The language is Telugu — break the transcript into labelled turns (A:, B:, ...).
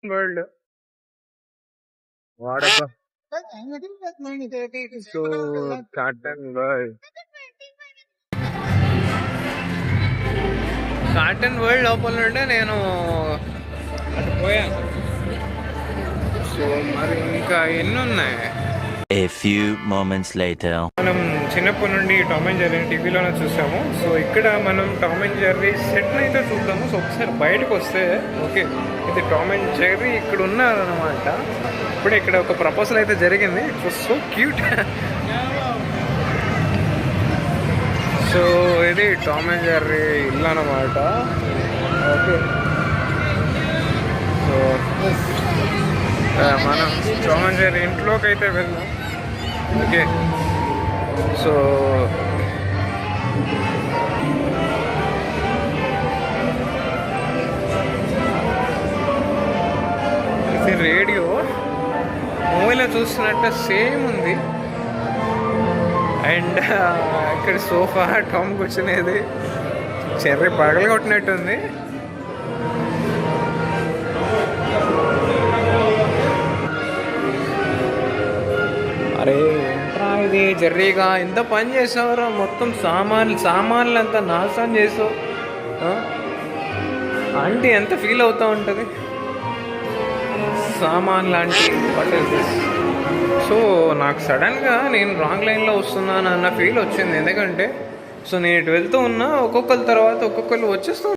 A: వరల్డ్ వాడక సో కాటన్ వరల్డ్ లోపల నుండే నేను అటు పోయాను. సో మరి ఇంకా ఎన్ని ఉన్నాయి?
B: A few moments later.
A: మనం చిన్నప్పటి నుండి టామ్ అండ్ జెర్రీ టీవీలోనే చూసాము. సో ఇక్కడ మనం టామ్ అండ్ జెర్రీ సెట్ని అయితే చూద్దాము. సో ఒకసారి బయటకు వస్తే ఓకే, ఇది టామ్ అండ్ జెర్రీ ఇక్కడ ఉన్నారనమాట. ఇప్పుడు ఇక్కడ ఒక ప్రపోజల్ అయితే జరిగింది. It was so cute. So ఇది టామ్ అండ్ జెర్రీ ఇల్లు అనమాట. ఓకే, సో మనం టామ్ అండ్ జెర్రీ ఇంట్లోకి అయితే వెళ్దాం. ఓకే, సో ఇది రేడియో మూవీలో చూస్తున్నట్టు సేమ్ ఉంది. అండ్ ఇక్కడ సోఫా టామ్ కూర్చునేది చెర్రీ పగలు కొట్టినట్టుంది. అరే ఏంట్రా ఇది జెర్రీగా ఎంత పని చేసావురా, మొత్తం సామాన్లు అంతా నాశనం చేసావు. ఆంటీ ఎంత ఫీల్ అవుతూ ఉంటుంది సామాన్లు aunty. What is this? So నాకు సడన్గా నేను రాంగ్ లైన్లో వస్తున్నాను అన్న ఫీల్ వచ్చింది. ఎందుకంటే సో నేను ఇటు వెళ్తూ ఉన్నా, ఒక్కొక్కరి తర్వాత ఒక్కొక్కరు వచ్చేస్తూ